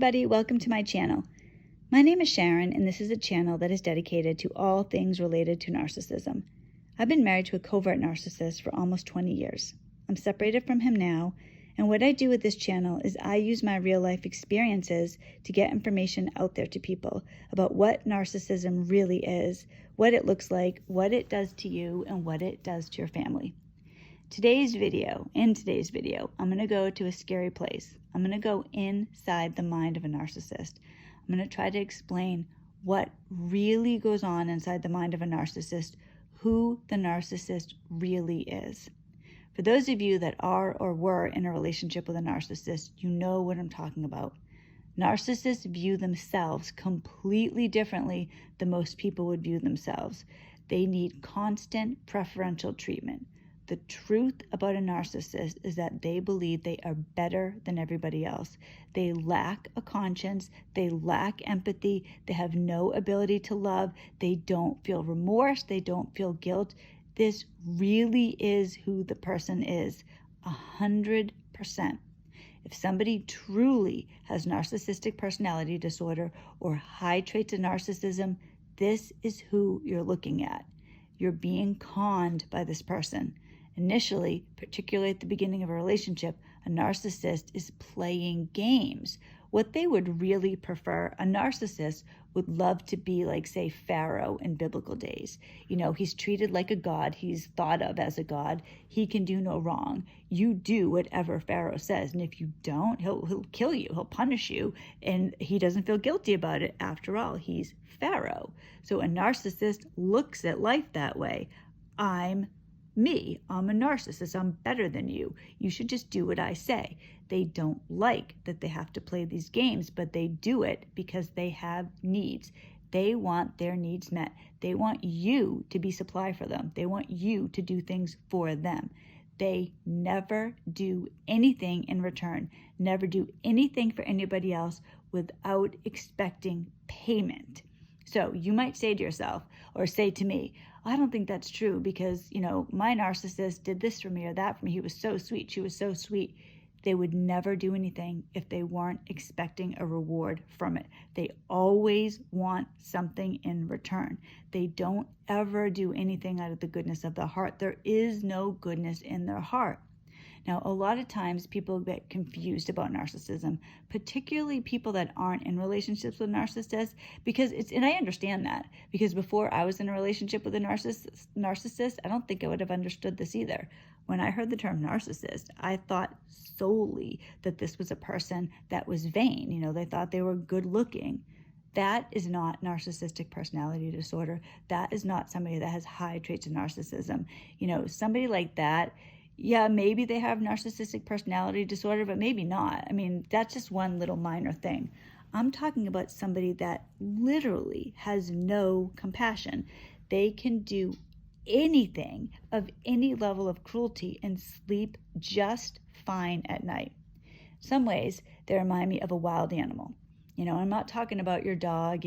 everybody, welcome to my channel. My name is Sharon, and this is a channel that is dedicated to all things related to narcissism. I've been married to a covert narcissist for almost 20 years. I'm separated from him now, and what I do with this channel is I use my real-life experiences to get information out there to people about what narcissism really is, what it looks like, what it does to you, and what it does to your family. In today's video, I'm going to go to a scary place. I'm going to go inside the mind of a narcissist. I'm going to try to explain what really goes on inside the mind of a narcissist, who the narcissist really is. For those of you that are or were in a relationship with a narcissist, you know what I'm talking about. Narcissists view themselves completely differently than most people would view themselves. They need constant preferential treatment. The truth about a narcissist is that they believe they are better than everybody else. They lack a conscience, they lack empathy, they have no ability to love, they don't feel remorse, they don't feel guilt. This really is who the person is, 100%. If somebody truly has narcissistic personality disorder or high traits of narcissism, this is who you're looking at. You're being conned by this person. Initially, particularly at the beginning of a relationship, a narcissist is playing games. What they would really prefer, a narcissist would love to be like, say, Pharaoh in biblical days. You know, he's treated like a god. He's thought of as a god. He can do no wrong. You do whatever Pharaoh says. And if you don't, he'll kill you. He'll punish you. And he doesn't feel guilty about it. After all, he's Pharaoh. So a narcissist looks at life that way. I'm a narcissist. I'm better than you. You should just do what I say. They don't like that they have to play these games, but they do it because they have needs. They want their needs met. They want you to be supply for them. They want you to do things for them. They never do anything in return, never do anything for anybody else without expecting payment. So you might say to yourself, or say to me, I don't think that's true because, my narcissist did this for me or that for me. He was so sweet. She was so sweet. They would never do anything if they weren't expecting a reward from it. They always want something in return. They don't ever do anything out of the goodness of their heart. There is no goodness in their heart. Now, a lot of times people get confused about narcissism, particularly people that aren't in relationships with narcissists, and I understand that, because before I was in a relationship with a narcissist, I don't think I would have understood this either. When I heard the term narcissist, I thought solely that this was a person that was vain. They thought they were good looking. That is not narcissistic personality disorder. That is not somebody that has high traits of narcissism. Somebody like that, yeah, maybe they have narcissistic personality disorder, but maybe not. That's just one little minor thing. I'm talking about somebody that literally has no compassion. They can do anything of any level of cruelty and sleep just fine at night. In some ways, they remind me of a wild animal. I'm not talking about your dog,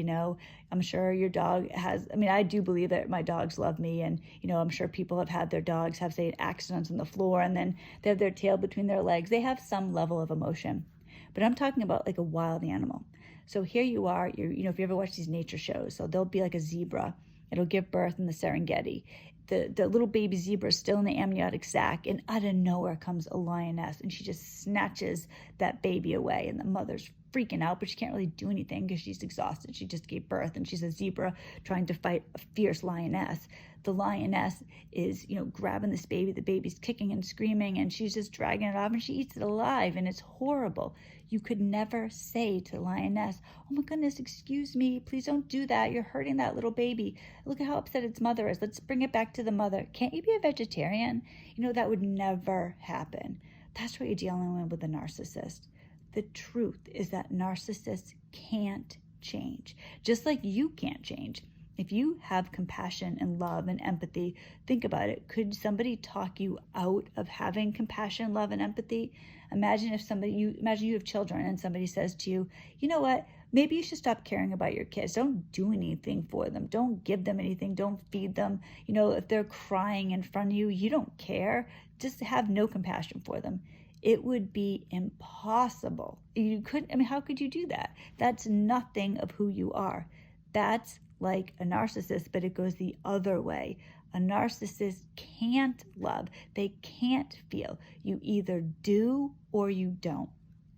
I'm sure your dog has, I do believe that my dogs love me, and, I'm sure people have had their dogs have, say, accidents on the floor, and then they have their tail between their legs. They have some level of emotion, but I'm talking about like a wild animal. So here you are, if you ever watch these nature shows, so there'll be like a zebra. It'll give birth in the Serengeti. The little baby zebra is still in the amniotic sac, and out of nowhere comes a lioness, and she just snatches that baby away, and the mother's freaking out, but she can't really do anything because she's exhausted. She just gave birth, and she's a zebra trying to fight a fierce lioness. The lioness is, grabbing this baby. The baby's kicking and screaming, and she's just dragging it off, and she eats it alive, and it's horrible. You could never say to the lioness, oh my goodness, excuse me, please don't do that. You're hurting that little baby. Look at how upset its mother is. Let's bring it back to the mother. Can't you be a vegetarian? That would never happen. That's what you're dealing with a narcissist. The truth is that narcissists can't change, just like you can't change. If you have compassion and love and empathy, think about it. Could somebody talk you out of having compassion, love, and empathy? Imagine you have children and somebody says to you, you know what? Maybe you should stop caring about your kids. Don't do anything for them. Don't give them anything. Don't feed them. If they're crying in front of you, you don't care. Just have no compassion for them. It would be impossible. You couldn't, I mean, how could you do that? That's nothing of who you are. That's like a narcissist, but it goes the other way. A narcissist can't love. They can't feel. You either do or you don't.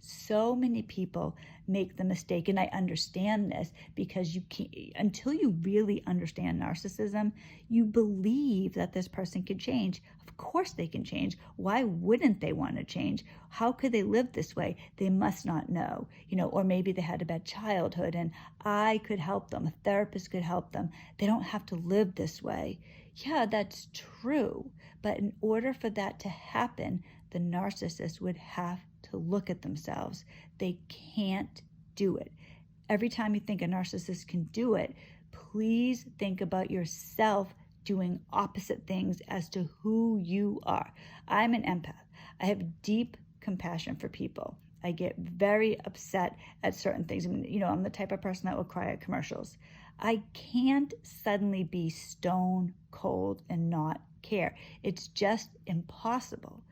So many people make the mistake, and I understand this because you can't, until you really understand narcissism, you believe that this person can change. Of course they can change. Why wouldn't they want to change? How could they live this way? They must not know, or maybe they had a bad childhood and I could help them. A therapist could help them. They don't have to live this way. Yeah, that's true. But in order for that to happen, the narcissist would have to look at themselves. They can't do it. Every time you think a narcissist can do it, please think about yourself doing opposite things as to who you are. I'm an empath. I have deep compassion for people. I get very upset at certain things. I mean, I'm the type of person that will cry at commercials. I can't suddenly be stone cold and not care. It's just impossible.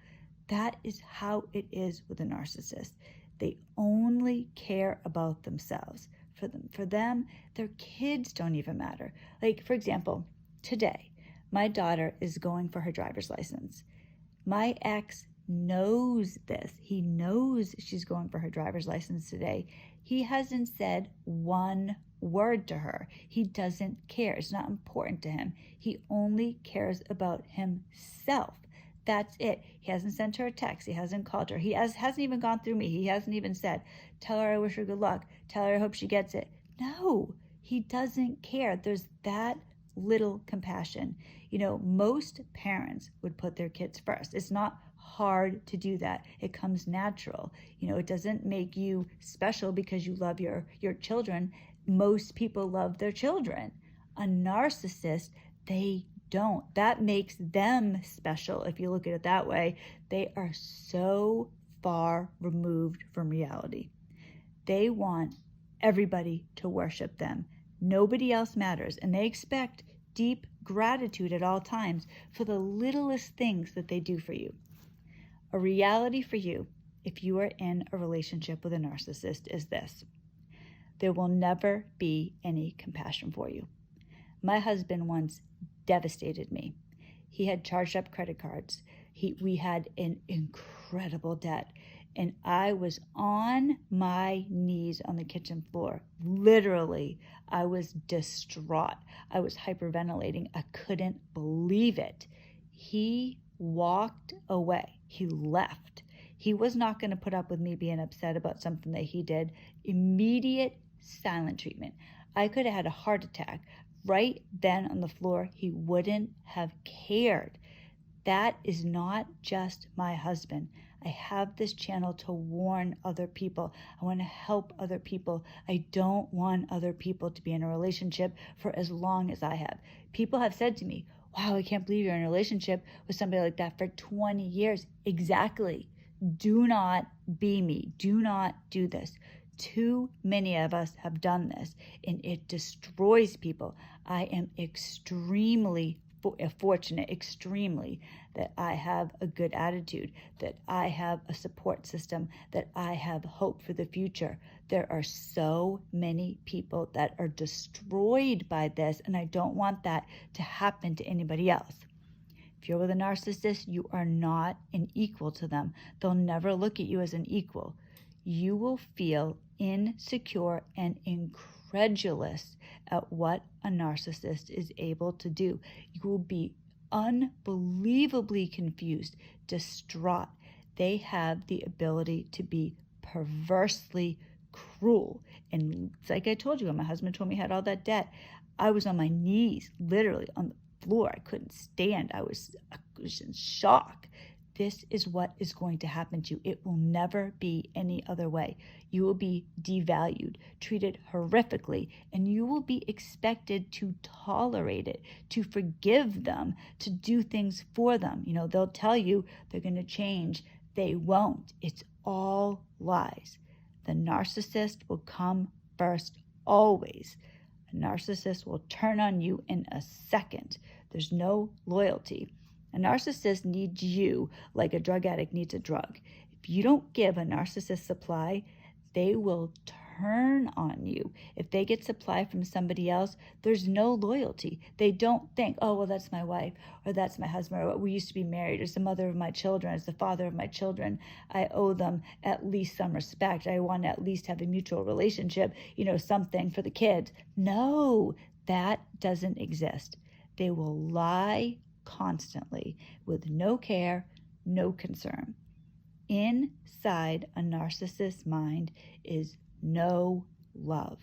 That is how it is with a narcissist. They only care about themselves. For them, their kids don't even matter. Like, for example, today, my daughter is going for her driver's license. My ex knows this. He knows she's going for her driver's license today. He hasn't said one word to her. He doesn't care. It's not important to him. He only cares about himself. That's it. He hasn't sent her a text. He hasn't called her. He hasn't even gone through me. He hasn't even said, tell her I wish her good luck. Tell her I hope she gets it. No, he doesn't care. There's that little compassion. Most parents would put their kids first. It's not hard to do that. It comes natural. It doesn't make you special because you love your children. Most people love their children. A narcissist, they don't. That makes them special. If you look at it that way, they are so far removed from reality. They want everybody to worship them. Nobody else matters, and they expect deep gratitude at all times for the littlest things that they do for you. A reality for you, if you are in a relationship with a narcissist, is this: there will never be any compassion for you. My husband once devastated me. He had charged up credit cards. We had an incredible debt. And I was on my knees on the kitchen floor. Literally, I was distraught. I was hyperventilating. I couldn't believe it. He walked away. He left. He was not going to put up with me being upset about something that he did. Immediate silent treatment. I could have had a heart attack. Right then on the floor, he wouldn't have cared. That is not just my husband. I have this channel to warn other people. I want to help other people. I don't want other people to be in a relationship for as long as I have. People have said to me, wow, I can't believe you're in a relationship with somebody like that for 20 years. Exactly. Do not be me. Do not do this. Too many of us have done this, and it destroys people. I am extremely fortunate, that I have a good attitude, that I have a support system, that I have hope for the future. There are so many people that are destroyed by this, and I don't want that to happen to anybody else. If you're with a narcissist, you are not an equal to them. They'll never look at you as an equal. You will feel insecure and incredulous at what a narcissist is able to do. You will be unbelievably confused, distraught. They have the ability to be perversely cruel. And it's like I told you, when my husband told me he had all that debt, I was on my knees, literally on the floor. I couldn't stand. I was in shock. This is what is going to happen to you. It will never be any other way. You will be devalued, treated horrifically, and you will be expected to tolerate it, to forgive them, to do things for them. They'll tell you they're going to change. They won't. It's all lies. The narcissist will come first, always. A narcissist will turn on you in a second. There's no loyalty. A narcissist needs you like a drug addict needs a drug. If you don't give a narcissist supply, they will turn on you. If they get supply from somebody else, there's no loyalty. They don't think, oh, well, that's my wife, or that's my husband, or we used to be married, or it's the mother of my children, it's the father of my children. I owe them at least some respect. I want to at least have a mutual relationship, something for the kids. No, that doesn't exist. They will lie constantly with no care, no concern. Inside a narcissist's mind is no love.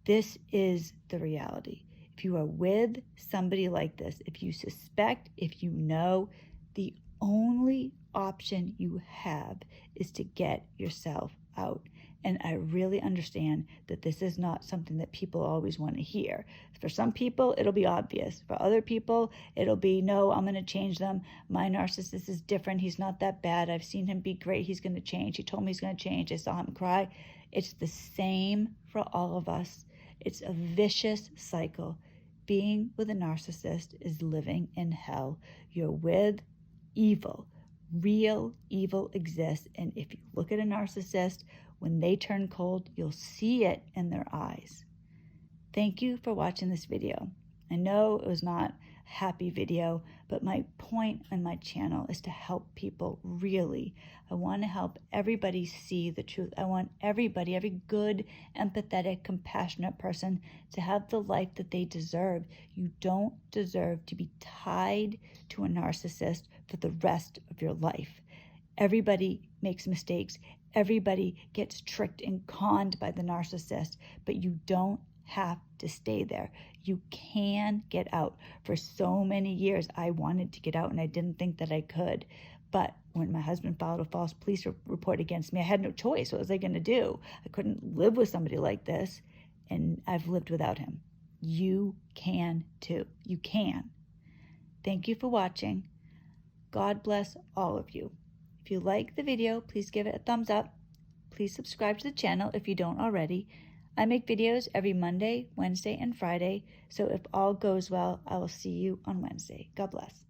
This is the reality. If you are with somebody like this, if you suspect, if you know, the only option you have is to get yourself out. And I really understand that this is not something that people always want to hear. For some people, it'll be obvious. For other people, it'll be, no, I'm going to change them. My narcissist is different. He's not that bad. I've seen him be great. He's going to change. He told me he's going to change. I saw him cry. It's the same for all of us. It's a vicious cycle. Being with a narcissist is living in hell. You're with evil. Real evil exists. And if you look at a narcissist, when they turn cold, you'll see it in their eyes. Thank you for watching this video. I know it was not a happy video, but my point on my channel is to help people, really. I want to help everybody see the truth. I want everybody, every good, empathetic, compassionate person to have the life that they deserve. You don't deserve to be tied to a narcissist for the rest of your life. Everybody makes mistakes. Everybody gets tricked and conned by the narcissist, but you don't have to stay there. You can get out. For so many years, I wanted to get out and I didn't think that I could. But when my husband filed a false police report against me, I had no choice. What was I going to do? I couldn't live with somebody like this, and I've lived without him. You can too. You can. Thank you for watching. God bless all of you. If you like the video, please give it a thumbs up. Please subscribe to the channel if you don't already. I make videos every Monday, Wednesday, and Friday, so if all goes well, I will see you on Wednesday. God bless.